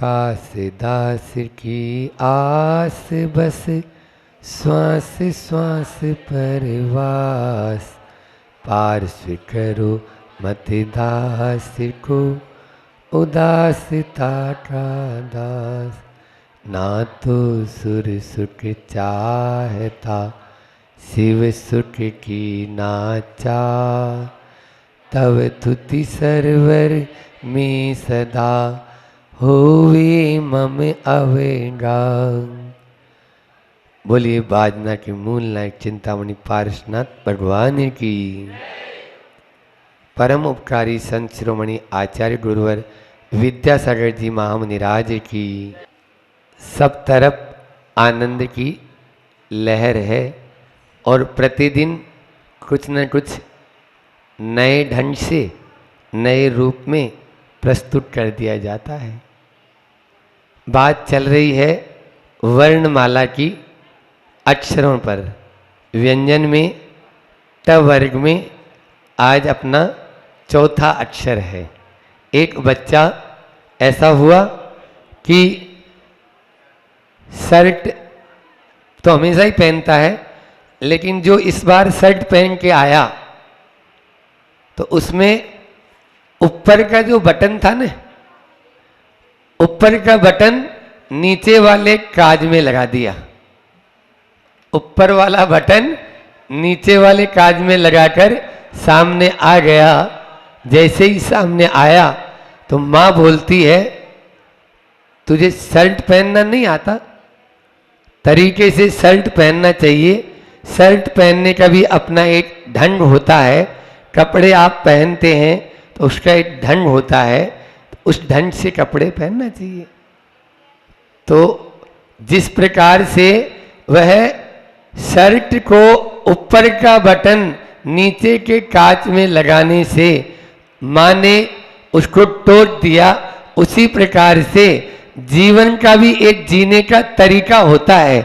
कास दास की आस बस श्वास श्वास परवास। पार्श्व करो मत दास को उदासता का दास। ना तो सुर सुख चाहता शिव सुख की नाचा। तब तुति सरवर में सदा होवे मम अवेगा। बोलिए बाजना के मूल नायक चिंतामणि पार्श्वनाथ भगवान की। परम उपकारी संत शिरोमणि आचार्य गुरुवर विद्यासागर जी महामुनिराज की। सब तरफ आनंद की लहर है और प्रतिदिन कुछ न कुछ नए ढंग से नए रूप में प्रस्तुत कर दिया जाता है। बात चल रही है वर्णमाला की अक्षरों पर। व्यंजन में ट वर्ग में आज अपना चौथा अक्षर है। एक बच्चा ऐसा हुआ कि शर्ट तो हमेशा ही पहनता है, लेकिन जो इस बार शर्ट पहन के आया तो उसमें ऊपर का जो बटन था ना, ऊपर का बटन नीचे वाले काज में लगा दिया। ऊपर वाला बटन नीचे वाले काज में लगाकर सामने आ गया। जैसे ही सामने आया तो माँ बोलती है, तुझे शर्ट पहनना नहीं आता? तरीके से शर्ट पहनना चाहिए। शर्ट पहनने का भी अपना एक ढंग होता है। कपड़े आप पहनते हैं तो उसका एक ढंग होता है, उस ढंग से कपड़े पहनना चाहिए। तो जिस प्रकार से वह शर्ट को ऊपर का बटन नीचे के कांच में लगाने से माँ ने उसको तोड़ दिया, उसी प्रकार से जीवन का भी एक जीने का तरीका होता है,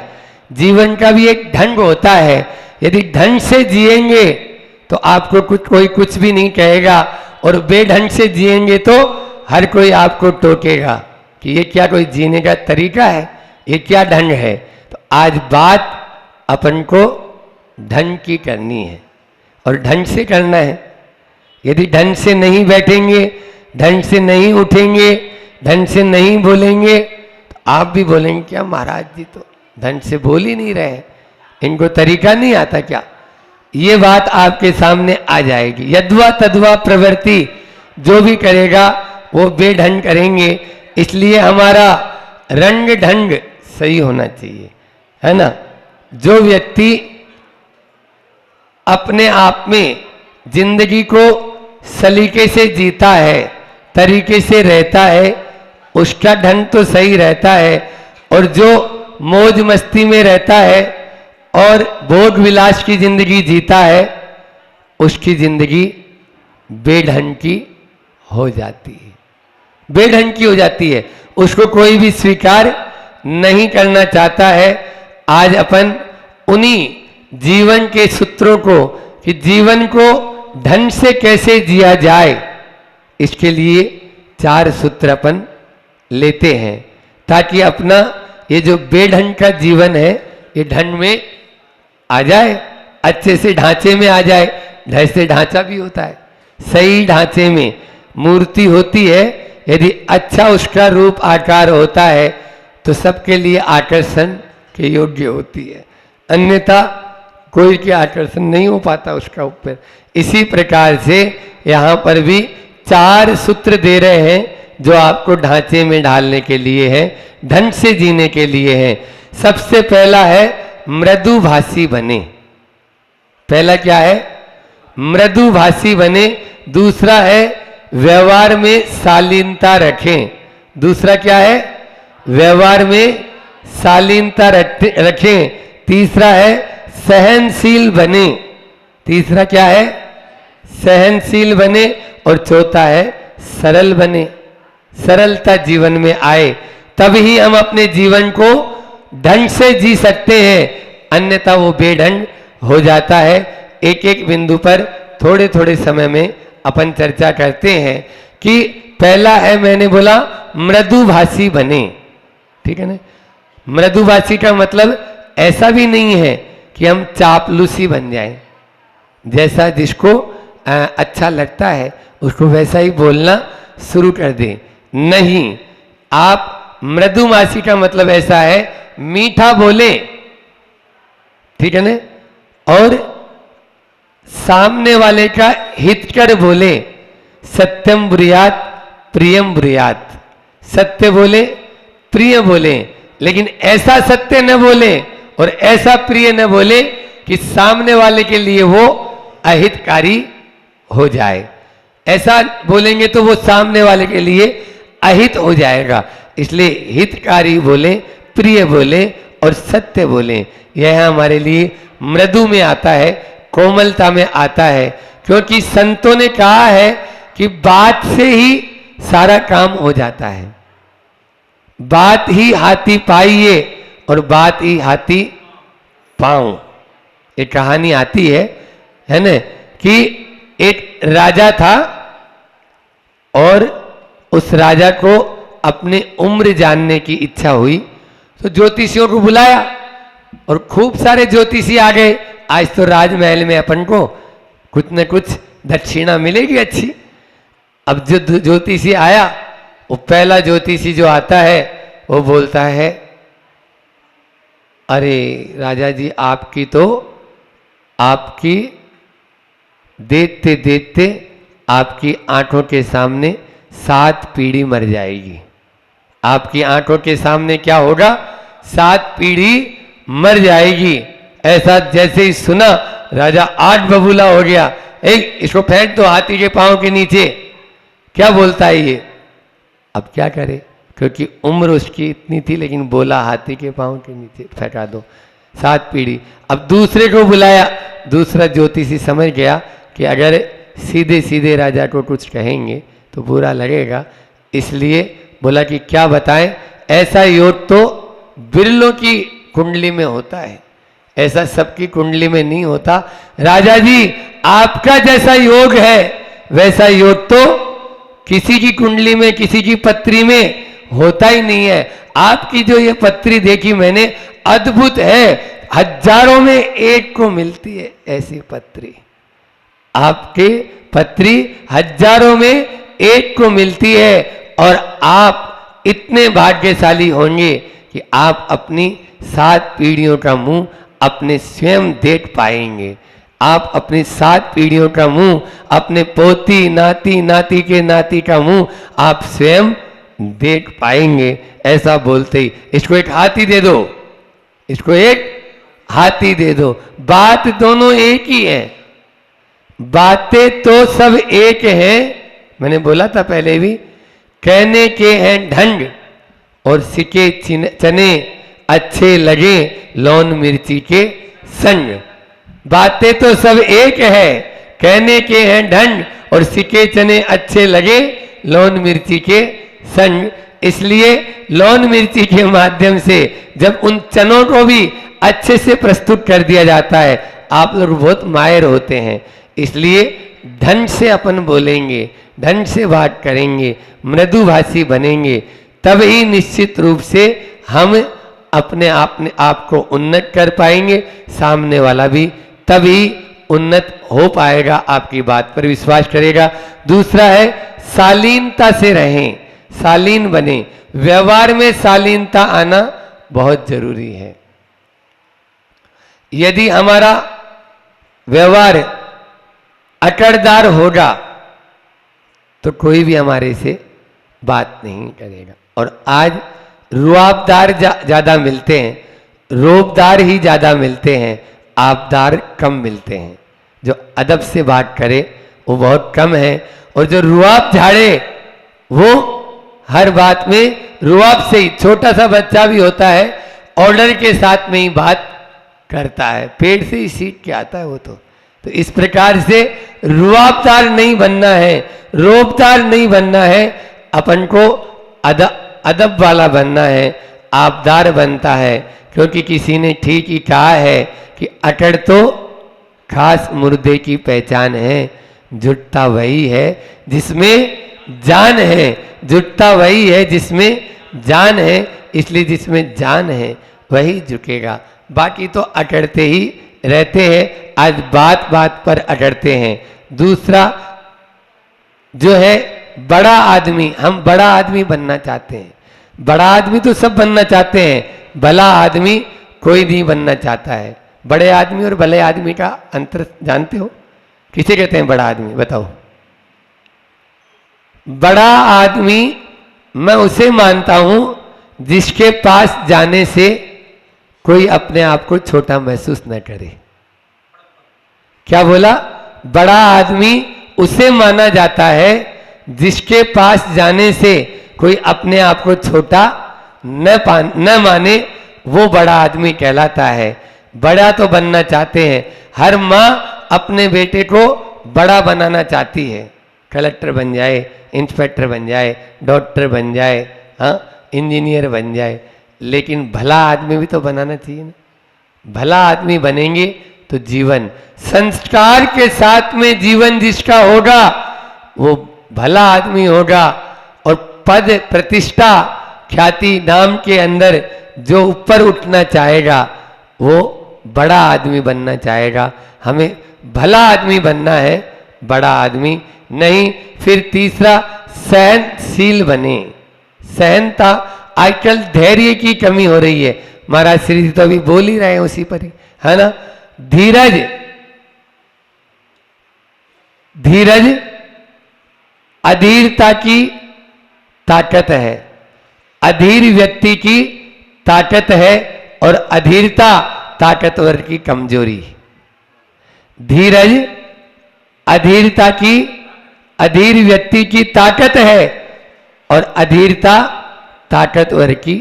जीवन का भी एक ढंग होता है। यदि ढंग से जिएंगे तो आपको कोई कुछ भी नहीं कहेगा, और बेढंग से जिएंगे तो हर कोई आपको टोकेगा कि ये क्या कोई जीने का तरीका है, ये क्या ढंग है। तो आज बात अपन को ढंग की करनी है और ढंग से करना है। यदि ढंग से नहीं बैठेंगे, ढंग से नहीं उठेंगे, ढंग से नहीं बोलेंगे तो आप भी बोलेंगे क्या महाराज जी तो ढंग से बोल ही नहीं रहे, इनको तरीका नहीं आता क्या। ये बात आपके सामने आ जाएगी। यद्वा तद्वा प्रवृत्ति, जो भी करेगा वो बेढंग करेंगे। इसलिए हमारा रंग ढंग सही होना चाहिए, है ना। जो व्यक्ति अपने आप में जिंदगी को सलीके से जीता है, तरीके से रहता है, उसका ढंग तो सही रहता है। और जो मौज मस्ती में रहता है और भोग विलास की जिंदगी जीता है, उसकी जिंदगी बेढंग की हो जाती है, बेढंग की हो जाती है। उसको कोई भी स्वीकार नहीं करना चाहता है। आज अपन उन्हीं जीवन के सूत्रों को, कि जीवन को ढंग से कैसे जिया जाए, इसके लिए 4 सूत्र अपन लेते हैं, ताकि अपना ये जो बेढंग का जीवन है ये ढंग में आ जाए, अच्छे से ढांचे में आ जाए। ढंग से ढांचा भी होता है, सही ढांचे में मूर्ति होती है। यदि अच्छा उसका रूप आकार होता है तो सबके लिए आकर्षण के योग्य होती है, अन्यथा कोई के आकर्षण नहीं हो पाता उसका ऊपर। इसी प्रकार से यहाँ पर भी 4 सूत्र दे रहे हैं जो आपको ढांचे में ढालने के लिए है, ढंग से जीने के लिए है। सबसे पहला है मृदुभाषी बने। पहला क्या है? मृदुभाषी बने। दूसरा है व्यवहार में शालीनता रखें। दूसरा क्या है? व्यवहार में शालीनता रखें। तीसरा है सहनशील बने। तीसरा क्या है? सहनशील बने। और चौथा है सरल बने। सरलता जीवन में आए तभी हम अपने जीवन को ढंग से जी सकते हैं, अन्यथा वो बेढंग हो जाता है। एक एक बिंदु पर थोड़े थोड़े समय में अपन चर्चा करते हैं कि पहला है, मैंने बोला मृदुभाषी बने, ठीक है ना। मृदुभाषी का मतलब ऐसा भी नहीं है कि हम चापलूसी बन जाएं, जैसा जिसको अच्छा लगता है उसको वैसा ही बोलना शुरू कर दें, नहीं। आप मृदुभाषी का मतलब ऐसा है मीठा बोले, ठीक है ना, और सामने वाले का हित कर बोले। सत्यम ब्रूयात प्रियम ब्रूयात, सत्य बोले प्रिय बोले, लेकिन ऐसा सत्य न बोले और ऐसा प्रिय न बोले कि सामने वाले के लिए वो अहितकारी हो जाए। ऐसा बोलेंगे तो वो सामने वाले के लिए अहित हो जाएगा, इसलिए हितकारी बोले, प्रिय बोले और सत्य बोले। यह हमारे लिए मृदु में आता है, कोमलता में आता है, क्योंकि संतों ने कहा है कि बात से ही सारा काम हो जाता है। बात ही हाथी पाइए और बात ही हाथी पाऊं। एक कहानी आती है ना, कि एक राजा था और उस राजा को अपने उम्र जानने की इच्छा हुई, तो ज्योतिषियों को बुलाया और खूब सारे ज्योतिषी आ गए। आज तो राजमहल में अपन को कुछ न कुछ दक्षिणा मिलेगी अच्छी। अब जो ज्योतिषी आया, वो पहला ज्योतिषी जो आता है वो बोलता है, अरे राजा जी, आपकी देखते देखते आपकी आंखों के सामने 7 पीढ़ी मर जाएगी। आपकी आंखों के सामने क्या होगा? 7 पीढ़ी मर जाएगी। ऐसा जैसे ही सुना, राजा आग बबूला हो गया। इसको फेंक दो हाथी के पांव के नीचे। क्या बोलता है ये? अब क्या करे, क्योंकि उम्र उसकी इतनी थी, लेकिन बोला हाथी के पांव के नीचे फेंका दो, 7 पीढ़ी। अब दूसरे को बुलाया, दूसरा ज्योतिषी समझ गया कि अगर सीधे सीधे राजा को कुछ कहेंगे तो बुरा लगेगा, इसलिए बोला कि क्या बताएं, ऐसा योग तो बिरलों की कुंडली में होता है, ऐसा सबकी कुंडली में नहीं होता। राजा जी, आपका जैसा योग है वैसा योग तो किसी की कुंडली में, किसी की पत्री में होता ही नहीं है। आपकी जो ये पत्री देखी मैंने, अद्भुत है, हजारों में एक को मिलती है ऐसी पत्री। आपके पत्री हजारों में एक को मिलती है, और आप इतने भाग्यशाली होंगे कि आप अपनी 7 पीढ़ियों का मुंह अपने स्वयं देख पाएंगे। आप अपनी 7 पीढ़ियों का मुंह, अपने पोती नाती नाती के नाती का मुंह आप स्वयं देख पाएंगे। ऐसा बोलते ही इसको एक हाथी दे दो, इसको एक हाथी दे दो। बात दोनों एक ही है, बातें तो सब एक हैं। मैंने बोला था पहले भी, कहने के हैं ढंग और सिके चने अच्छे लगे लौन मिर्ची के संग। बातें तो सब एक है, कहने के हैं ढंग और सिके चने अच्छे लगे लौन मिर्ची के संग। इसलिए लौन मिर्ची के माध्यम से जब उन चनों को भी अच्छे से प्रस्तुत कर दिया जाता है, आप लोग बहुत माहिर होते हैं। इसलिए ढंग से अपन बोलेंगे, ढंग से बात करेंगे, मृदुभाषी बनेंगे, तब ही निश्चित रूप से हम अपने आप को उन्नत कर पाएंगे, सामने वाला भी तभी उन्नत हो पाएगा, आपकी बात पर विश्वास करेगा। दूसरा है शालीनता से रहें, शालीन बने। व्यवहार में शालीनता आना बहुत जरूरी है। यदि हमारा व्यवहार अकड़दार होगा तो कोई भी हमारे से बात नहीं करेगा। और आज रुआबदार ज्यादा मिलते हैं, रोबदार ही ज्यादा मिलते हैं, आबदार कम मिलते हैं। जो अदब से बात करे वो बहुत कम है, और जो रुआब झाड़े वो हर बात में रुआब से ही। छोटा सा बच्चा भी होता है, ऑर्डर के साथ में ही बात करता है, पेट से ही सीख के आता है वो तो इस प्रकार से रुआबदार नहीं बनना है, रोबदार नहीं बनना है, अपन को अदब वाला बनना है, आबदार बनता है। क्योंकि किसी ने ठीक ही कहा है कि अकड़ तो खास मुर्दे की पहचान है, जुटता वही है जिसमें जान है, जुटता वही है जिसमें जान है, इसलिए जिसमें जान है वही झुकेगा। बाकी तो अटड़ते ही रहते हैं, आज बात बात पर अटड़ते हैं। दूसरा जो है बड़ा आदमी, हम बड़ा आदमी बनना चाहते हैं। बड़ा आदमी तो सब बनना चाहते हैं, भला आदमी कोई नहीं बनना चाहता है। बड़े आदमी और भले आदमी का अंतर जानते हो? किसे कहते हैं बड़ा आदमी, बताओ? बड़ा आदमी मैं उसे मानता हूं जिसके पास जाने से कोई अपने आप को छोटा महसूस न करे। क्या बोला? बड़ा आदमी उसे माना जाता है जिसके पास जाने से कोई अपने आप को छोटा न माने, वो बड़ा आदमी कहलाता है। बड़ा तो बनना चाहते हैं, हर माँ अपने बेटे को बड़ा बनाना चाहती है, कलेक्टर बन जाए, इंस्पेक्टर बन जाए, डॉक्टर बन जाए, हाँ इंजीनियर बन जाए, लेकिन भला आदमी भी तो बनाना चाहिए ना। भला आदमी बनेंगे तो जीवन संस्कार के साथ में जीवन जिसका होगा वो भला आदमी होगा। और पद प्रतिष्ठा ख्याति नाम के अंदर जो ऊपर उठना चाहेगा वो बड़ा आदमी बनना चाहेगा। हमें भला आदमी बनना है, बड़ा आदमी नहीं। फिर तीसरा सहनशील बने। सहनता, आजकल धैर्य की कमी हो रही है। महाराज श्री जी तो अभी बोल ही रहे हैं उसी पर ही, है ना। धीरज, धीरज अधीरता की ताकत है, अधीर व्यक्ति की ताकत है, और अधीरता ताकतवर की कमजोरी। धीरज अधीरता की, अधीर व्यक्ति की ताकत है और अधीरता ताकतवर की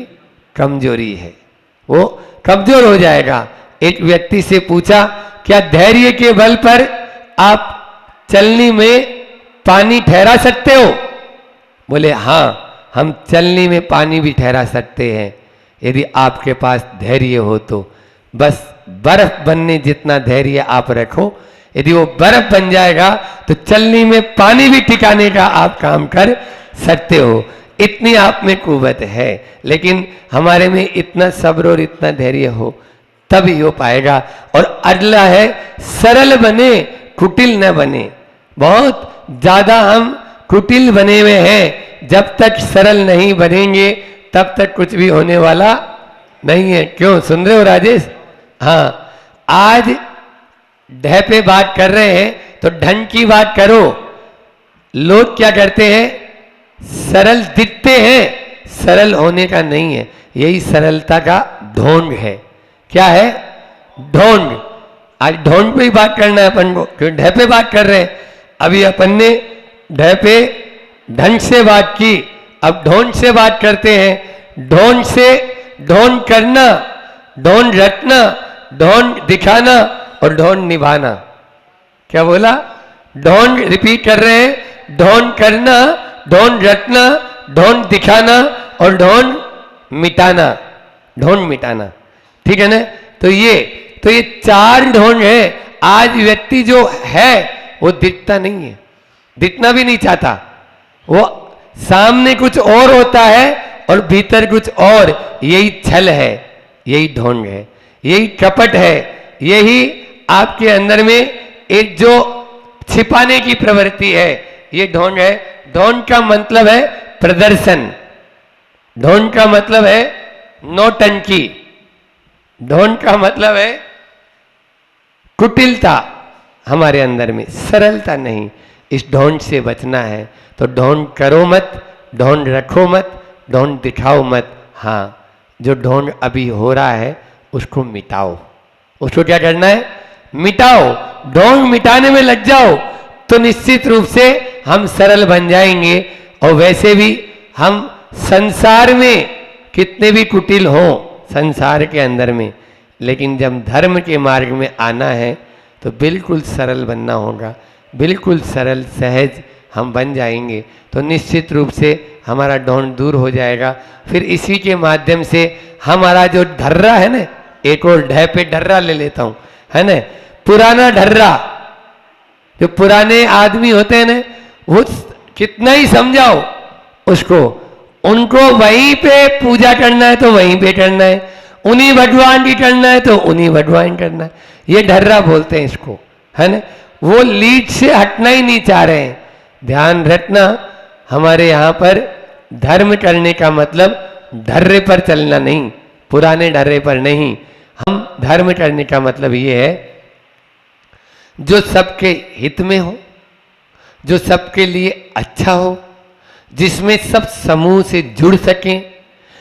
कमजोरी है। वो कमजोर हो जाएगा। एक व्यक्ति से पूछा, क्या धैर्य के बल पर आप चलनी में पानी ठहरा सकते हो? बोले हाँ, हम चलनी में पानी भी ठहरा सकते हैं यदि आपके पास धैर्य हो तो। बस बर्फ बनने जितना धैर्य आप रखो, यदि वो बर्फ बन जाएगा तो चलनी में पानी भी टिकाने का आप काम कर सकते हो। इतनी आप में कुव्वत है, लेकिन हमारे में इतना सब्र और इतना धैर्य हो तभी हो पाएगा। और अगला है सरल बने, कुटिल न बने। बहुत ज्यादा हम कुटिल बने हुए हैं, जब तक सरल नहीं बनेंगे तब तक कुछ भी होने वाला नहीं है। क्यों, सुन रहे हो राजेश? हाँ, आज ढह पे बात कर रहे हैं तो ढंग की बात करो। लोग क्या करते हैं, सरल दिखते हैं, सरल होने का नहीं है। यही सरलता का ढोंग है। क्या है? ढोंग। आज ढोंग पे ही बात करना है अपन को, क्यों ढह पे बात कर रहे हैं। अभी अपन ने ढह पे ढंग से बात की, अब ढोंग से बात करते हैं। ढोंग से ढोंग करना, ढोंग रटना, ढोंग दिखाना और ढोंग निभाना। क्या बोला? ढोंग रिपीट कर रहे हैं, ढोंग करना, ढोंग रटना, ढोंग दिखाना और ढोंग मिटाना। ढोंग मिटाना, ठीक है ना। तो ये चार ढोंग है। आज व्यक्ति जो है वो दिखता नहीं है, दिखना भी नहीं चाहता। वो सामने कुछ और होता है और भीतर कुछ और। यही छल है, यही ढोंग है, यही कपट है, यही आपके अंदर में एक जो छिपाने की प्रवृत्ति है, ये ढोंग है। ढोंग का मतलब है प्रदर्शन, ढोंग का मतलब है नौटंकी, ढोंग का मतलब है कुटिलता। हमारे अंदर में सरलता नहीं। इस ढोंग से बचना है तो ढोंग करो मत, ढोंग रखो मत, ढोंग दिखाओ मत। हाँ, जो ढोंग अभी हो रहा है उसको मिटाओ। उसको क्या करना है? मिटाओ। ढोंग मिटाने में लग जाओ तो निश्चित रूप से हम सरल बन जाएंगे। और वैसे भी हम संसार में कितने भी कुटिल हों संसार के अंदर में, लेकिन जब धर्म के मार्ग में आना है तो बिल्कुल सरल बनना होगा। बिल्कुल सरल सहज हम बन जाएंगे तो निश्चित रूप से हमारा ढोंग दूर हो जाएगा। फिर इसी के माध्यम से हमारा जो ढर्रा है ना, एक और ढह पे ढर्रा ले लेता हूं, है ना, पुराना ढर्रा। जो पुराने आदमी होते हैं ना, वो कितना ही समझाओ उसको, उनको वहीं पे पूजा करना है तो वहीं पे करना है, उन्हीं भगवान की करना है तो उन्हीं भगवान करना है। ये ढर्रा बोलते हैं इसको, है ना। वो लीड से हटना ही नहीं चाह रहे हैं। ध्यान रखना, हमारे यहाँ पर धर्म करने का मतलब ढर्रे पर चलना नहीं, पुराने ढर्रे पर नहीं। हम धर्म करने का मतलब ये है जो सबके हित में हो, जो सबके लिए अच्छा हो, जिसमें सब समूह से जुड़ सकें,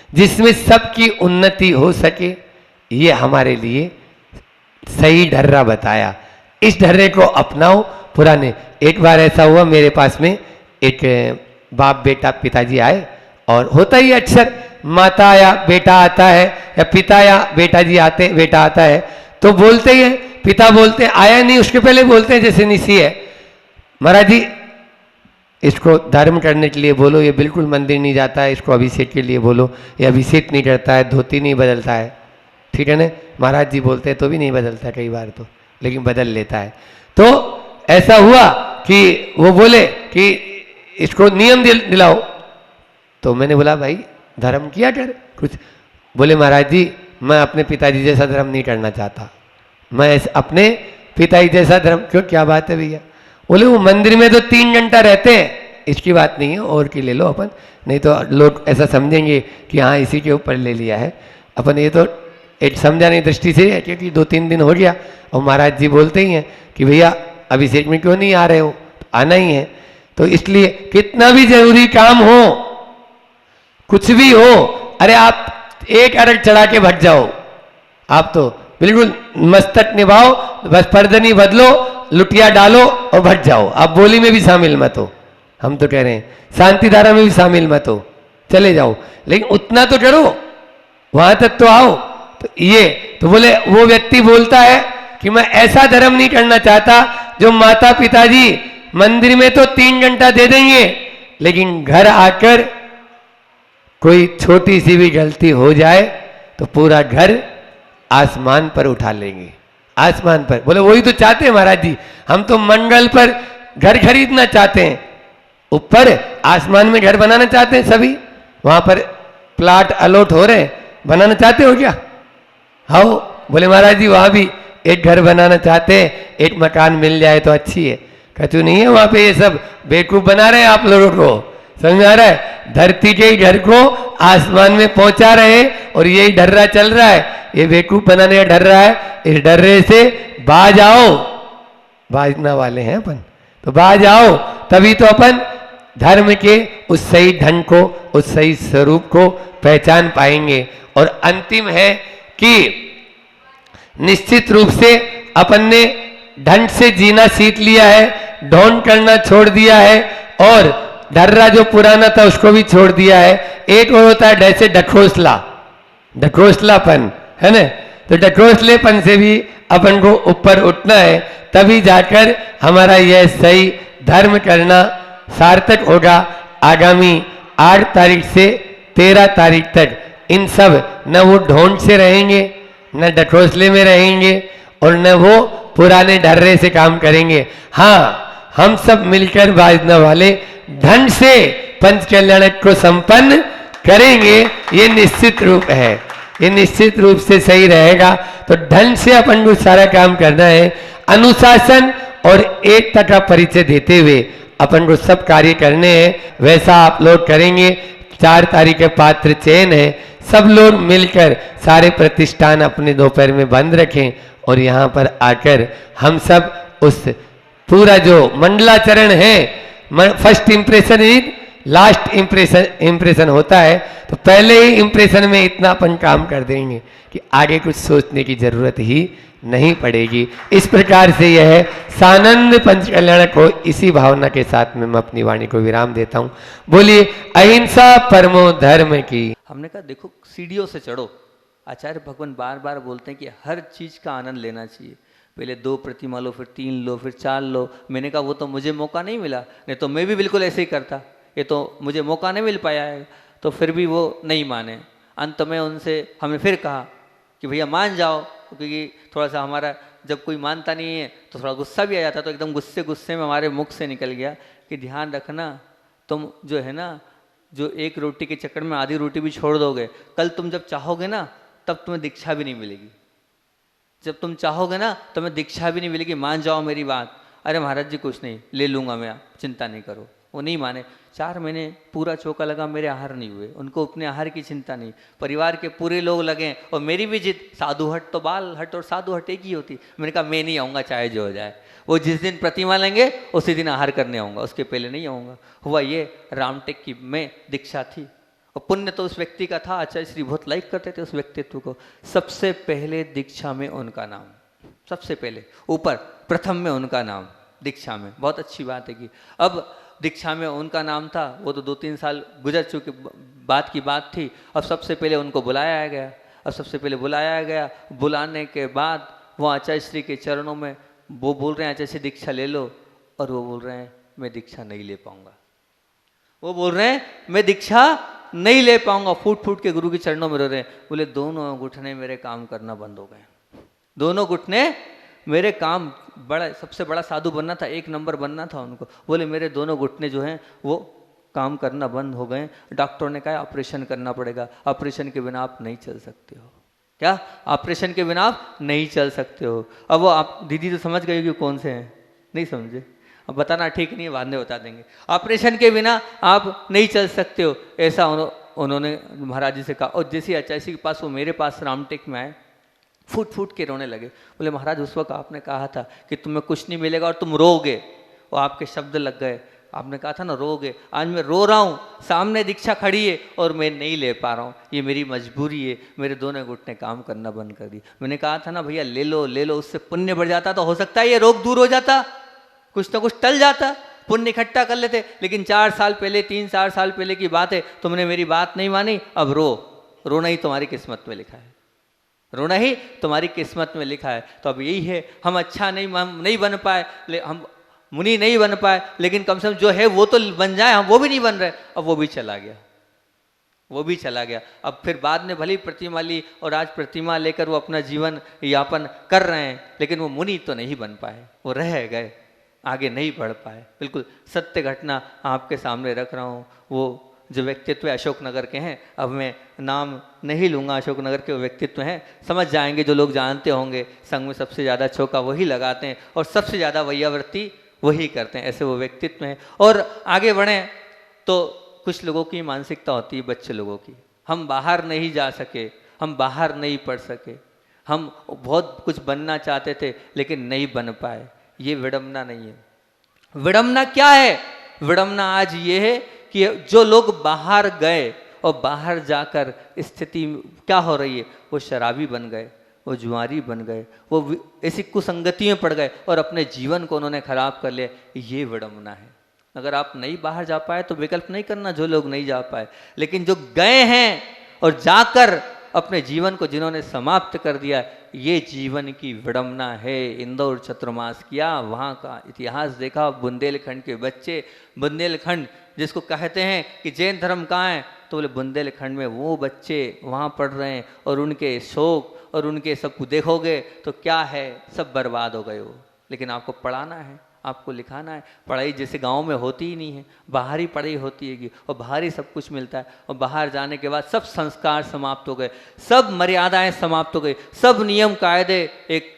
जिसमें सबकी उन्नति हो सके, ये हमारे लिए सही ढर्रा बताया। इस ढर्रे को अपनाओ। पुराने एक बार ऐसा हुआ, मेरे पास में एक बाप बेटा पिताजी आए, और होता ही अक्सर माता या बेटा आता है या पिता या बेटा आता है तो बोलते ही हैं, पिता बोलते हैं, आया नहीं उसके पहले बोलते हैं जैसे निसी है, महाराज जी इसको धर्म करने के लिए बोलो, ये बिल्कुल मंदिर नहीं जाता है, इसको अभिषेक के लिए बोलो, ये अभिषेक नहीं करता है, धोती नहीं बदलता है, ठीक है ना। महाराज जी बोलते हैं तो भी नहीं बदलता कई बार तो, लेकिन बदल लेता है। तो ऐसा हुआ कि वो बोले कि इसको नियम दिलाओ, तो मैंने बोला भाई धर्म किया कर कुछ। बोले महाराज जी मैं अपने पिताजी जैसा धर्म नहीं करना चाहता, मैं अपने पिताजी जैसा धर्म। क्यों, क्या बात है भैया? बोले वो मंदिर में तो 3 घंटा रहते हैं, इसकी बात नहीं है, और की ले लो अपन, नहीं तो लोग ऐसा समझेंगे कि हाँ इसी के ऊपर ले लिया है अपन। ये तो एक समझाने दृष्टि से है, क्योंकि 2-3 दिन हो गया और महाराज जी बोलते ही हैं कि भैया अभिषेक में क्यों नहीं आ रहे हो, आना ही है। तो इसलिए कितना भी जरूरी काम हो, कुछ भी हो, अरे आप एक अरग चढ़ा के भट जाओ, आप तो बिल्कुल मस्तक निभाओ, बस पर्दनी बदलो, लुटिया डालो और भट जाओ। आप बोली में भी शामिल मत हो, हम तो कह रहे हैं शांति धारा में भी शामिल मत हो, चले जाओ, लेकिन उतना तो करो, वहां तक तो आओ। तो ये तो बोले, वो व्यक्ति बोलता है कि मैं ऐसा धर्म नहीं करना चाहता जो माता पिताजी मंदिर में तो 3 घंटा दे देंगे, लेकिन घर आकर कोई छोटी सी भी गलती हो जाए तो पूरा घर आसमान पर उठा लेंगे, आसमान पर। बोले वही तो चाहते हैं महाराज जी, हम तो मंगल पर घर खरीदना चाहते हैं, ऊपर आसमान में घर बनाना चाहते हैं सभी, वहां पर प्लाट अलॉट हो रहे हैं, बनाना चाहते हो क्या? हाँ। बोले महाराज जी वहां भी एक घर बनाना चाहते हैं, एक मकान मिल जाए तो अच्छी है। कहते नहीं है, वहां पे ये सब बेवकूफ बना रहे हैं आप लोगों को, समझ आ रहा है? धरती के घर को आसमान में पहुंचा रहे हैं और यही डर्रा चल रहा है, ये बेवकूफ बनाने का डर रहा है। इस डर्रे से बाज आओ, बाजना वाले हैं अपन, तो बाज आओ, तभी तो अपन धर्म के उस सही ढंग को, उस सही स्वरूप को पहचान पाएंगे। और अंतिम है कि निश्चित रूप से अपन ने ढंग से जीना सीख लिया है, ढोंग करना छोड़ दिया है, और डर्रा जो पुराना था उसको भी छोड़ दिया है। एक और होता है जैसे ढकोसला, ढकोसलापन, है ना। तो ढकोसलेपन से भी अपन को ऊपर उठना है, तभी जाकर हमारा यह सही धर्म करना सार्थक होगा। आगामी 8 तारीख से 13 तारीख तक इन सब न वो ढोंग से रहेंगे, न ढकोसले में रहेंगे, और न वो पुराने ढर्रे से काम करेंगे। हाँ, हम सब मिलकर बाजना वाले ढंग से पंच कल्याण को संपन्न करेंगे, ये निश्चित रूप है, ये निश्चित रूप से सही रहेगा। तो ढंग से अपन को सारा काम करना है, अनुशासन और एकता का परिचय देते हुए अपन को सब कार्य करने हैं, वैसा आप लोग करेंगे। 4 तारीख के पात्र चयन है, सब लोग मिलकर सारे प्रतिष्ठान अपने दोपहर में बंद रखें और यहाँ पर आकर हम सब उस पूरा जो मंडलाचरण है, फर्स्ट इंप्रेशन ही लास्ट इंप्रेशन होता है, तो पहले ही इंप्रेशन में इतना अपन काम कर देंगे कि आगे कुछ सोचने की जरूरत ही नहीं पड़ेगी। इस प्रकार से यह है सानंद पंच कल्याण को इसी भावना के साथ में मैं अपनी वाणी को विराम देता हूँ। बोलिए अहिंसा परमो धर्म की। हमने कहा देखो सीढ़ियों से चढ़ो, आचार्य भगवान बार बार बोलते हैं कि हर चीज़ का आनंद लेना चाहिए। पहले 2 प्रतिमा लो, फिर 3 लो, फिर 4 लो। मैंने कहा वो तो मुझे मौका नहीं मिला, नहीं तो मैं भी बिल्कुल ऐसे ही करता, ये तो मुझे मौका नहीं मिल पाया है। तो फिर भी वो नहीं माने। अंत में उनसे हमने फिर कहा कि भैया मान जाओ, क्योंकि थोड़ा सा हमारा जब कोई मानता नहीं है तो थोड़ा गुस्सा भी आ जाता, तो एकदम गुस्से में हमारे मुख से निकल गया कि ध्यान रखना तुम जो है ना, जो एक रोटी के चक्कर में आधी रोटी भी छोड़ दोगे, कल तुम जब चाहोगे ना तब तुम्हें दीक्षा भी नहीं मिलेगी। जब तुम चाहोगे ना तुम्हें दीक्षा भी नहीं मिलेगी, मान जाओ मेरी बात। अरे महाराज जी कुछ नहीं, ले लूँगा मैं, आप चिंता नहीं करो। वो नहीं माने, 4 महीने पूरा चौका लगा, मेरे आहार नहीं हुए, उनको अपने आहार की चिंता नहीं। परिवार के पूरे लोग लगे और मेरी भी जिद, साधु हट तो बाल हट और साधु हट एक ही होती। मैंने कहा मैं नहीं आऊँगा चाहे जो हो जाए। वो जिस दिन प्रतिमा लेंगे उसी दिन आहार करने आऊँगा, उसके पहले नहीं आऊँगा। हुआ ये, रामटेक की में दीक्षा थी और पुण्य तो उस व्यक्ति का था। आचार्य श्री बहुत लाइक करते थे उस व्यक्तित्व को। सबसे पहले दीक्षा में उनका नाम, सबसे पहले ऊपर प्रथम में उनका नाम दीक्षा में। बहुत अच्छी बात है कि अब दीक्षा में उनका नाम था, वो तो 2-3 साल गुजर चुके बात की बात थी। अब सबसे पहले उनको बुलाया गया। अब सबसे पहले बुलाया गया, बुलाने के बाद वो आचार्य श्री के चरणों में वो बोल रहे हैं आचार्य श्री दीक्षा ले लो, और वो बोल रहे हैं मैं दीक्षा नहीं ले पाऊंगा। वो बोल रहे हैं मैं दीक्षा नहीं ले पाऊंगा, फूट फूट के गुरु के चरणों में रो रहे हैं। बोले दोनों घुटने मेरे काम करना बंद हो गए, दोनों घुटने मेरे काम, बड़ा सबसे बड़ा साधु बनना था, 1 नंबर बनना था उनको। बोले मेरे दोनों घुटने जो हैं वो काम करना बंद हो गए। डॉक्टर ने कहा ऑपरेशन करना पड़ेगा, ऑपरेशन के बिना आप नहीं चल सकते हो। क्या? ऑपरेशन के बिना आप नहीं चल सकते हो। अब वो आप दीदी तो समझ गई कि कौन से हैं, नहीं समझे? अब बताना ठीक नहीं है, बाद में बता देंगे। ऑपरेशन के बिना आप नहीं चल सकते हो, ऐसा उन्होंने महाराज जी से कहा। और जैसे आचार्य जी के पास वो मेरे पास रामटेक में आए, फूट फूट के रोने लगे। बोले महाराज उस वक्त आपने कहा था कि तुम्हें कुछ नहीं मिलेगा और तुम रोगे, और आपके शब्द लग गए। आपने कहा था ना रोगे, आज मैं रो रहा हूँ, सामने दीक्षा खड़ी है और मैं नहीं ले पा रहा हूँ, ये मेरी मजबूरी है। मेरे दोनों घुटने काम करना बंद कर दी। मैंने कहा था ना भैया ले लो ले लो, उससे पुण्य बढ़ जाता तो हो सकता है ये रोग दूर हो जाता, कुछ ना कुछ टल जाता, पुण्य इकट्ठा कर लेते। लेकिन 4 साल पहले 3-4 साल पहले की बात है, तुमने मेरी बात नहीं मानी, अब रोना ही तुम्हारी किस्मत में लिखा है, रोना ही तुम्हारी किस्मत में लिखा है। तो अब यही है, हम अच्छा नहीं बन पाए, हम मुनि नहीं बन पाए, लेकिन कम से कम जो है वो तो बन जाए। हम वो भी नहीं बन रहे, अब वो भी चला गया, वो भी चला गया। अब फिर बाद में भली प्रतिमा ली और आज प्रतिमा लेकर वो अपना जीवन यापन कर रहे हैं, लेकिन वो मुनि तो नहीं बन पाए, वो रह गए, आगे नहीं बढ़ पाए। बिल्कुल सत्य घटना आपके सामने रख रहा हूँ। वो जो व्यक्तित्व अशोकनगर के हैं, अब मैं नाम नहीं लूँगा, अशोकनगर के व्यक्तित्व हैं, समझ जाएंगे जो लोग जानते होंगे। संघ में सबसे ज़्यादा चौका वही लगाते हैं और सबसे ज़्यादा वैयावृत्ति वही करते हैं, ऐसे वो व्यक्तित्व हैं। और आगे बढ़ें तो कुछ लोगों की मानसिकता होती है, बच्चे लोगों की, हम बाहर नहीं जा सके, हम बाहर नहीं पढ़ सके, हम बहुत कुछ बनना चाहते थे लेकिन नहीं बन पाए। ये विडम्बना नहीं है। विडम्बना क्या है? विडम्बना आज ये है कि जो लोग बाहर गए और बाहर जाकर स्थिति क्या हो रही है, वो शराबी बन गए, वो जुआरी बन गए, वो ऐसी कुसंगति में पड़ गए और अपने जीवन को उन्होंने खराब कर लिया। ये विडम्बना है। अगर आप नहीं बाहर जा पाए तो विकल्प नहीं करना, जो लोग नहीं जा पाए, लेकिन जो गए हैं और जाकर अपने जीवन को जिन्होंने समाप्त कर दिया, ये जीवन की विडम्बना है। इंदौर चतुर्मास किया, वहाँ का इतिहास देखा, बुंदेलखंड के बच्चे, बुंदेलखंड जिसको कहते हैं कि जैन धर्म कहाँ है, तो बोले बुंदेलखंड में वो बच्चे वहाँ पढ़ रहे हैं और उनके शौक और उनके सब कुछ देखोगे तो क्या है, सब बर्बाद हो गए वो। लेकिन आपको पढ़ाना है, आपको लिखाना है। पढ़ाई जैसे गांव में होती ही नहीं है, बाहर ही पढ़ाई होती है और बाहर ही सब कुछ मिलता है। और बाहर जाने के बाद सब संस्कार समाप्त हो गए, सब मर्यादाएं समाप्त हो गई, सब नियम कायदे एक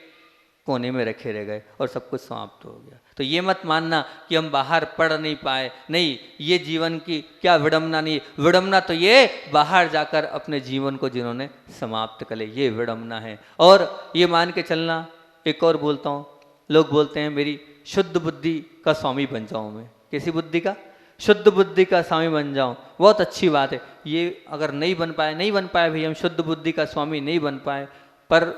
कोने में रखे रह गए और सब कुछ समाप्त हो गया। तो ये मत मानना कि हम बाहर पढ़ नहीं पाए, नहीं, ये जीवन की क्या विडम्बना नहीं। विडम्बना तो ये बाहर जाकर अपने जीवन को जिन्होंने समाप्त कर लिया, ये विडम्बना है। और ये मान के चलना, एक और बोलता हूँ, लोग बोलते हैं मेरी शुद्ध बुद्धि का स्वामी बन जाऊँ मैं। कैसी बुद्धि का? शुद्ध बुद्धि का स्वामी बन जाऊँ। बहुत अच्छी बात है। ये अगर नहीं बन पाए भाई, हम शुद्ध बुद्धि का स्वामी नहीं बन पाए, पर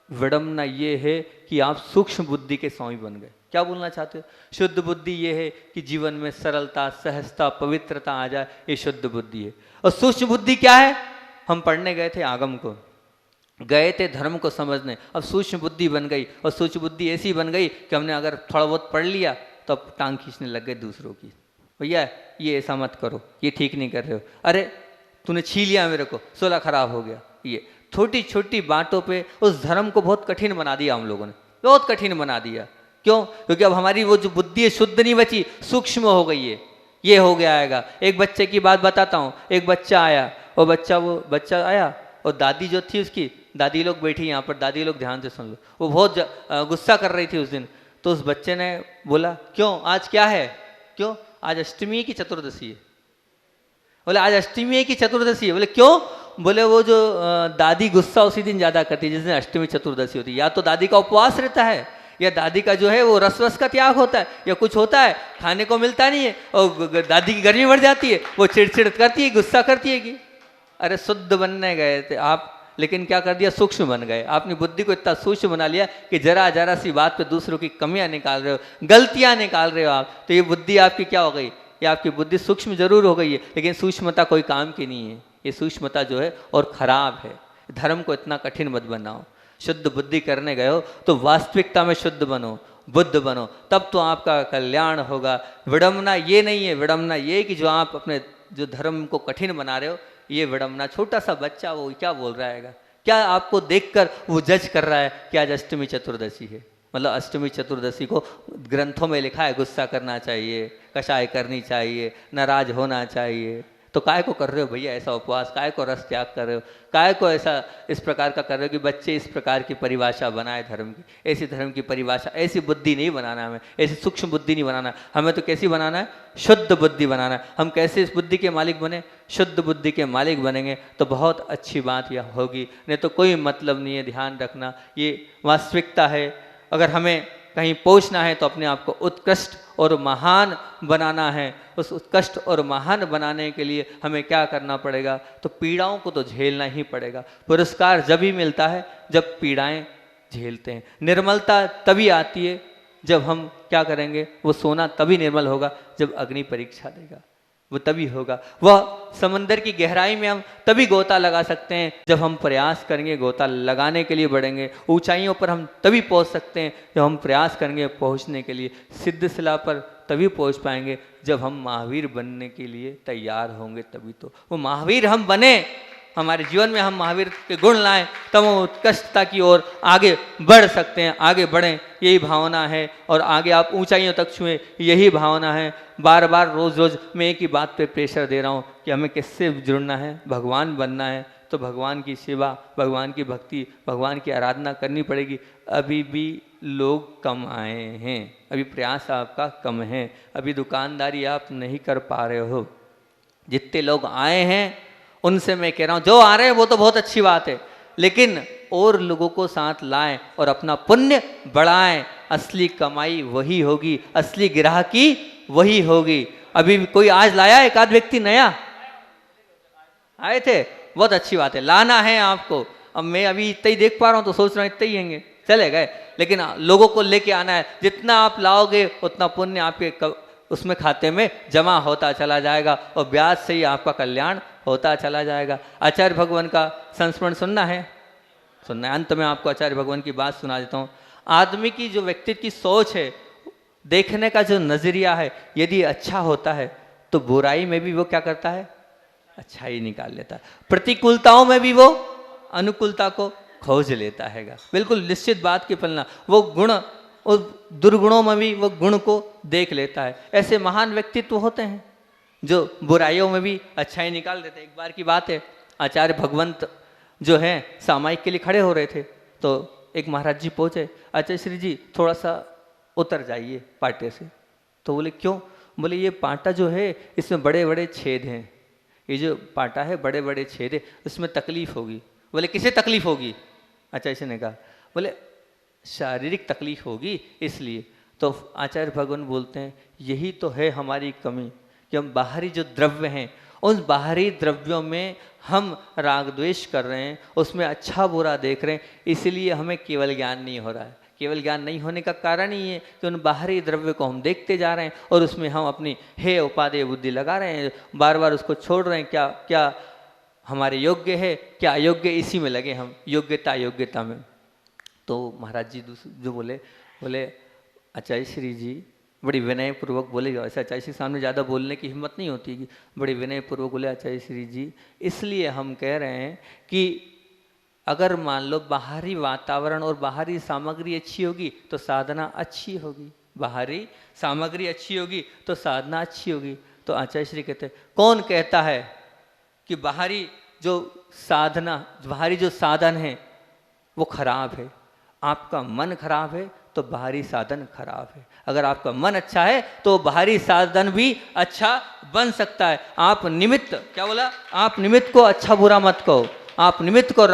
विडम्बना ये है कि आप सूक्ष्म बुद्धि के स्वामी बन गए। क्या बोलना चाहते हो? शुद्ध बुद्धि ये है कि जीवन में सरलता, सहजता, पवित्रता आ जाए, ये शुद्ध बुद्धि है। और सूक्ष्म बुद्धि क्या है? हम पढ़ने गए थे आगम को, गए थे धर्म को समझने, अब सूक्ष्म बुद्धि बन गई। और सूक्ष्म बुद्धि ऐसी बन गई कि हमने अगर थोड़ा बहुत पढ़ लिया तो अब टांग खींचने लग गए दूसरों की। भैया ये ऐसा मत करो, ये ठीक नहीं कर रहे हो, अरे तूने छीन लिया मेरे को, सोला खराब हो गया। ये छोटी छोटी बातों पे उस धर्म को बहुत कठिन बना दिया हम लोगों ने, बहुत कठिन बना दिया। क्यों? क्योंकि अब हमारी वो जो बुद्धि है शुद्ध नहीं बची, सूक्ष्म हो गई है। ये हो गया आएगा। एक बच्चे की बात बताता हूँ, एक बच्चा आया, वो बच्चा आया और दादी जो थी उसकी, दादी लोग बैठी यहाँ पर, दादी लोग ध्यान से सुन लो, वो बहुत गुस्सा कर रही थी उस दिन। तो उस बच्चे ने बोला, क्यों आज क्या है, क्यों आज अष्टमी की चतुर्दशी है। बोले आज अष्टमी की चतुर्दशी है। बोले क्यों, बोले वो जो दादी गुस्सा उसी दिन ज्यादा करती है जिस दिन अष्टमी चतुर्दशी होती है। या तो दादी का उपवास रहता है, या दादी का जो है वो रस का त्याग होता है, या कुछ होता है खाने को मिलता नहीं है और दादी की गर्मी बढ़ जाती है, वो चिड़चिड़ करती है, गुस्सा करती है कि अरे शुद्ध बनने गए थे आप, लेकिन क्या कर दिया, सूक्ष्म बन गए। आपने बुद्धि को इतना सूक्ष्म बना लिया कि जरा जरा सी बात पे दूसरों की कमियां निकाल रहे हो, गलतियां निकाल रहे हो आप। तो ये बुद्धि आपकी क्या हो गई, ये आपकी बुद्धि सूक्ष्म जरूर हो गई है, लेकिन सूक्ष्मता कोई काम की नहीं है। ये सूक्ष्मता जो है और खराब है। धर्म को इतना कठिन मत बनाओ। शुद्ध बुद्धि करने गए हो तो वास्तविकता में शुद्ध बनो, बुद्ध बनो, तब तो आपका कल्याण होगा। विडम्बना ये नहीं है, विडम्बना ये कि जो आप अपने जो धर्म को कठिन बना रहे हो, ये विडम्बना। छोटा सा बच्चा वो क्या बोल रहा है, क्या आपको देखकर वो जज कर रहा है कि आज अष्टमी चतुर्दशी है। मतलब अष्टमी चतुर्दशी को ग्रंथों में लिखा है गुस्सा करना चाहिए, कषाय करनी चाहिए, नाराज होना चाहिए। तो काय को कर रहे हो भैया ऐसा उपवास, काय को रस त्याग कर रहे हो, काय को ऐसा इस प्रकार का कर रहे हो कि बच्चे इस प्रकार की परिभाषा बनाए धर्म की। ऐसी धर्म की परिभाषा, ऐसी बुद्धि नहीं बनाना हमें, ऐसी सूक्ष्म बुद्धि नहीं बनाना हमें। तो कैसी बनाना है, शुद्ध बुद्धि बनाना है। हम कैसे इस बुद्धि के मालिक बने, शुद्ध बुद्धि के मालिक बनेंगे तो बहुत अच्छी बात यह होगी, नहीं तो कोई मतलब नहीं है। ध्यान रखना, ये वास्तविकता है। अगर हमें कहीं पहुंचना है तो अपने आप को उत्कृष्ट और महान बनाना है। उस उत्कृष्ट और महान बनाने के लिए हमें क्या करना पड़ेगा, तो पीड़ाओं को तो झेलना ही पड़ेगा। पुरस्कार जब ही मिलता है जब पीड़ाएं झेलते हैं। निर्मलता तभी आती है जब हम क्या करेंगे, वो सोना तभी निर्मल होगा जब अग्नि परीक्षा देगा, वो तभी होगा। वह समंदर की गहराई में हम तभी गोता लगा सकते हैं जब हम प्रयास करेंगे, गोता लगाने के लिए बढ़ेंगे। ऊंचाइयों पर हम तभी पहुंच सकते हैं जब हम प्रयास करेंगे पहुंचने के लिए। सिद्ध शिला पर तभी पहुंच पाएंगे जब हम महावीर बनने के लिए तैयार होंगे, तभी तो वो महावीर हम बने, हमारे जीवन में हम महावीर के गुण लाएं, तब हम उत्कृष्टता की ओर आगे बढ़ सकते हैं, आगे बढ़ें। यही भावना है और आगे आप ऊंचाइयों तक छुएं, यही भावना है। बार बार रोज रोज मैं एक ही बात पे प्रेशर दे रहा हूँ कि हमें किससे जुड़ना है, भगवान बनना है तो भगवान की सेवा, भगवान की भक्ति, भगवान की आराधना करनी पड़ेगी। अभी भी लोग कम आए हैं, अभी प्रयास आपका कम है, अभी दुकानदारी आप नहीं कर पा रहे हो। जितने लोग आए हैं उनसे मैं कह रहा हूँ, जो आ रहे हैं वो तो बहुत अच्छी बात है, लेकिन और लोगों को साथ लाएं और अपना पुण्य बढ़ाएं। असली कमाई वही होगी, असली ग्राहकी वही होगी। अभी कोई आज लाया, एक आध व्यक्ति नया आए थे, बहुत अच्छी बात है, लाना है आपको। अब मैं अभी इतना ही देख पा रहा हूँ तो सोच रहा हूँ इतना ही होंगे, चले गए, लेकिन लोगों को लेके आना है। जितना आप लाओगे उतना पुण्य आपके उसमें खाते में जमा होता चला जाएगा और ब्याज से ही आपका कल्याण होता चला जाएगा। आचार्य भगवान का संस्मरण सुनना है, सुनना है। अंत में आपको आचार्य भगवान की बात सुना देता हूँ। आदमी की जो व्यक्तित्व की सोच है, देखने का जो नजरिया है, यदि अच्छा होता है तो बुराई में भी वो क्या करता है, अच्छा ही निकाल लेता है। प्रतिकूलताओं में भी वो अनुकूलता को खोज लेता है। बिल्कुल निश्चित बात की पलना, वो गुण और दुर्गुणों में भी वो गुण को देख लेता है। ऐसे महान व्यक्तित्व होते हैं जो बुराइयों में भी अच्छाई निकाल देते हैं। एक बार की बात है, आचार्य भगवंत जो हैं सामायिक के लिए खड़े हो रहे थे, तो एक महाराज जी पहुँचे, आचार्य श्री जी थोड़ा सा उतर जाइए पाटे से। तो बोले क्यों, बोले ये पाटा जो है इसमें बड़े बड़े छेद हैं, ये जो पाटा है बड़े बड़े छेद है, इसमें तकलीफ होगी। बोले किसे तकलीफ होगी, आचार्य जी ने कहा, बोले शारीरिक तकलीफ होगी इसलिए। तो आचार्य भगवान बोलते हैं यही तो है हमारी कमी कि हम बाहरी जो द्रव्य हैं उन बाहरी द्रव्यों में हम राग द्वेष कर रहे हैं, उसमें अच्छा बुरा देख रहे हैं, इसलिए हमें केवल ज्ञान नहीं हो रहा है। केवल ज्ञान नहीं होने का कारण ही है कि उन बाहरी द्रव्य को हम देखते जा रहे हैं और उसमें हम अपनी हे उपादेय बुद्धि लगा रहे हैं, बार बार उसको छोड़ रहे हैं। क्या क्या हमारे योग्य है, क्या अयोग्य, इसी में लगे हम, योग्यता योग्यता में। तो महाराज जी जो बोले आचार्य श्री जी बड़ी विनय पूर्वक बोले, ऐसे आचार्य श्री सामने ज़्यादा बोलने की हिम्मत नहीं होती कि बड़ी विनय पूर्वक बोले, आचार्य श्री जी इसलिए हम कह रहे हैं कि अगर मान लो बाहरी वातावरण और बाहरी सामग्री अच्छी होगी तो साधना अच्छी होगी, बाहरी सामग्री अच्छी होगी तो साधना अच्छी होगी। तो आचार्य श्री कहते हैं, कौन कहता है कि बाहरी जो साधन है वो खराब है? आपका मन खराब है तो बाहरी साधन खराब है। अगर आपका मन अच्छा है तो बाहरी साधन भी अच्छा बन सकता है। आप निमित्त, क्या बोला, आप निमित्त को अच्छा बुरा मत कहो, आप निमित्त को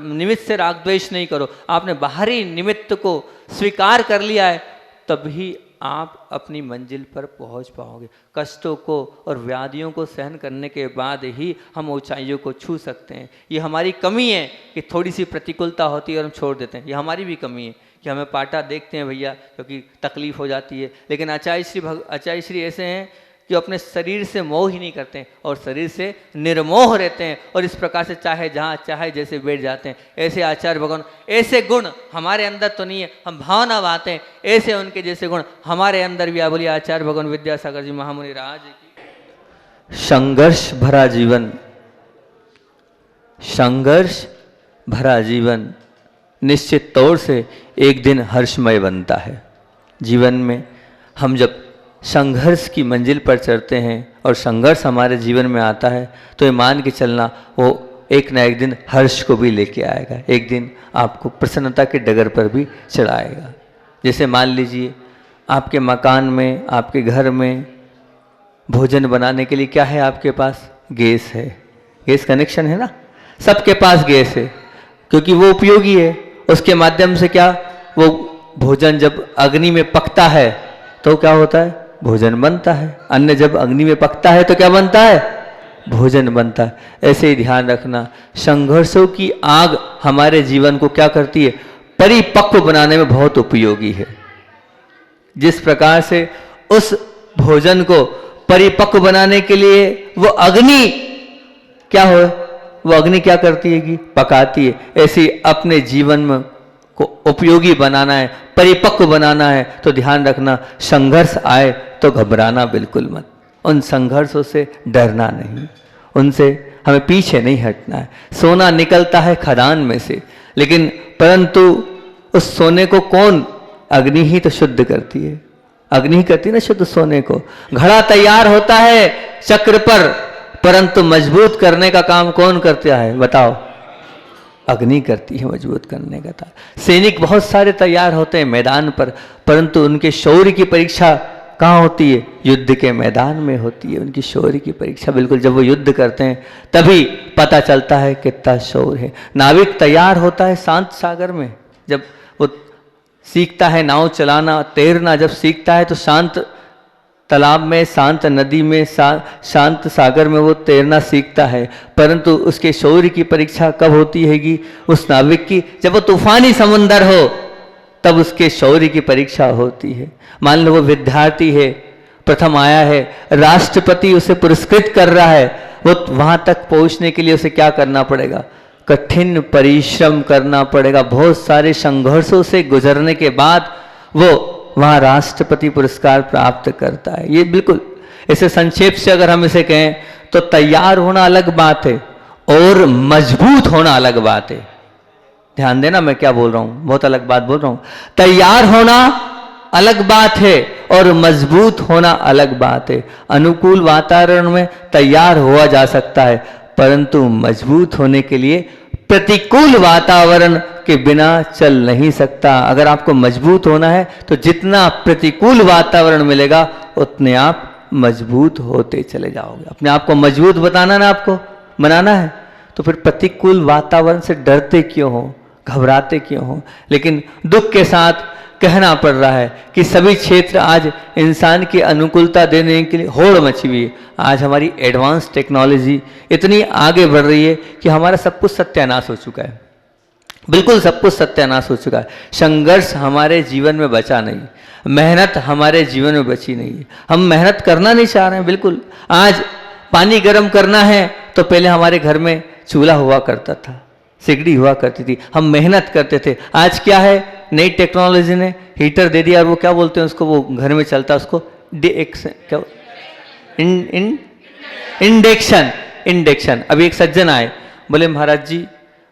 निमित्त से राग द्वेष नहीं करो। आपने बाहरी निमित्त को स्वीकार कर लिया है तभी आप अपनी मंजिल पर पहुंच पाओगे। कष्टों को और व्याधियों को सहन करने के बाद ही हम ऊंचाइयों को छू सकते हैं। ये हमारी कमी है कि थोड़ी सी प्रतिकूलता होती है और हम छोड़ देते हैं। ये हमारी भी कमी है कि हमें पाटा देखते हैं भैया क्योंकि तकलीफ हो जाती है। लेकिन आचार्य श्री ऐसे हैं कि अपने शरीर से मोह ही नहीं करते हैं और शरीर से निर्मोह रहते हैं और इस प्रकार से चाहे जहाँ चाहे जैसे बैठ जाते हैं। ऐसे आचार्य भगवान, ऐसे गुण हमारे अंदर तो नहीं है, हम भावना बाते हैं, ऐसे उनके जैसे गुण हमारे अंदर भी। बोलिए आचार्य भगवान विद्यासागर जी महामुनि राज की। संघर्ष भरा जीवन, संघर्ष भरा जीवन निश्चित तौर से एक दिन हर्षमय बनता है। जीवन में हम जब संघर्ष की मंजिल पर चढ़ते हैं और संघर्ष हमारे जीवन में आता है तो ये मान के चलना वो एक ना एक दिन हर्ष को भी लेके आएगा, एक दिन आपको प्रसन्नता के डगर पर भी चढ़ाएगा। जैसे मान लीजिए आपके मकान में, आपके घर में भोजन बनाने के लिए क्या है आपके पास? गैस है, गैस कनेक्शन है ना, सबके पास गैस है क्योंकि वो उपयोगी है। उसके माध्यम से क्या, वो भोजन जब अग्नि में पकता है तो क्या होता है? भोजन बनता है। अन्न जब अग्नि में पकता है तो क्या बनता है? भोजन बनता है। ऐसे ही ध्यान रखना, संघर्षों की आग हमारे जीवन को क्या करती है? परिपक्व बनाने में बहुत उपयोगी है। जिस प्रकार से उस भोजन को परिपक्व बनाने के लिए वो अग्नि क्या हो, वो अग्नि क्या करती है कि पकाती है। ऐसे अपने जीवन में को उपयोगी बनाना है, परिपक्व बनाना है तो ध्यान रखना, संघर्ष आए तो घबराना बिल्कुल मत, उन संघर्षों से डरना नहीं, उनसे हमें पीछे नहीं हटना है। सोना निकलता है खदान में से, लेकिन परंतु उस सोने को कौन? अग्नि ही तो शुद्ध करती है, अग्नि ही करती है ना शुद्ध सोने को। घड़ा तैयार होता है चक्र पर, परंतु मजबूत करने का काम कौन करता है बताओ? अग्नि करती है मजबूत करने का काम। सैनिक बहुत सारे तैयार होते हैं मैदान पर, परंतु उनके शौर्य की परीक्षा कहाँ होती है? युद्ध के मैदान में होती है उनकी शौर्य की परीक्षा। बिल्कुल जब वो युद्ध करते हैं तभी पता चलता है कितना शौर्य है। नाविक तैयार होता है शांत सागर में, जब वो सीखता है नाव चलाना, तैरना जब सीखता है तो शांत तालाब में, शांत नदी में, शांत सागर में वो तैरना सीखता है। परंतु उसके शौर्य की परीक्षा कब होती है कि उस नाविक की? जब वो तूफानी समंदर हो तब उसके शौर्य की परीक्षा होती है। मान लो वो विद्यार्थी है, प्रथम आया है, राष्ट्रपति उसे पुरस्कृत कर रहा है, वो वहां तक पहुंचने के लिए उसे क्या करना पड़ेगा? कठिन परिश्रम करना पड़ेगा। बहुत सारे संघर्षों से गुजरने के बाद वो वहां राष्ट्रपति पुरस्कार प्राप्त करता है। ये बिल्कुल इसे संक्षेप से अगर हम इसे कहें तो तैयार होना अलग बात है और मजबूत होना अलग बात है। ध्यान देना मैं क्या बोल रहा हूं, बहुत अलग बात बोल रहा हूं। तैयार होना अलग बात है और मजबूत होना अलग बात है। अनुकूल वातावरण में तैयार हुआ जा सकता है, परंतु मजबूत होने के लिए प्रतिकूल वातावरण के बिना चल नहीं सकता। अगर आपको मजबूत होना है तो जितना प्रतिकूल वातावरण मिलेगा उतने आप मजबूत होते चले जाओगे। अपने आप को मजबूत बताना ना, आपको बनाना है, तो फिर प्रतिकूल वातावरण से डरते क्यों हो, घबराते क्यों हो? लेकिन दुख के साथ कहना पड़ रहा है कि सभी क्षेत्र आज इंसान की अनुकूलता देने के लिए होड़ मची हुई है। आज हमारी एडवांस टेक्नोलॉजी इतनी आगे बढ़ रही है कि हमारा सब कुछ सत्यानाश हो चुका है, बिल्कुल सब कुछ सत्यानाश हो चुका है। संघर्ष हमारे जीवन में बचा नहीं, मेहनत हमारे जीवन में बची नहीं है। हम मेहनत करना नहीं चाह रहे हैं बिल्कुल। आज पानी गर्म करना है तो पहले हमारे घर में चूल्हा हुआ करता था, सिगड़ी हुआ करती थी, हम मेहनत करते थे। आज क्या है, नई टेक्नोलॉजी ने हीटर दे दिया और वो क्या बोलते हैं उसको, वो घर में चलता है उसको क्या इंडक्शन। इंडक्शन। अभी एक सज्जन आए, बोले महाराज जी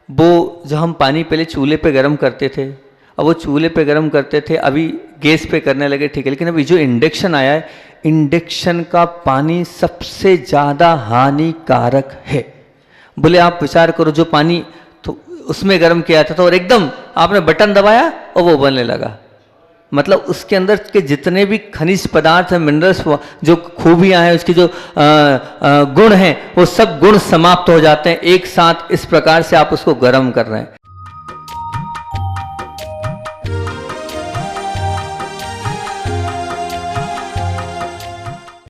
वो जो हम पानी पहले चूल्हे पे गर्म करते थे, अब वो चूल्हे पे गर्म करते थे, अभी गैस पे करने लगे, ठीक है, लेकिन अभी जो इंडक्शन आया है इंडक्शन का पानी सबसे ज़्यादा हानिकारक है। बोले आप विचार करो, जो पानी तो उसमें गर्म किया था तो और एकदम आपने बटन दबाया और वो बनने लगा। मतलब उसके अंदर के जितने भी खनिज पदार्थ हैं, मिनरल्स, जो खूबियां हैं, उसकी जो गुण हैं, वो सब गुण समाप्त हो जाते हैं एक साथ। इस प्रकार से आप उसको गर्म कर रहे हैं।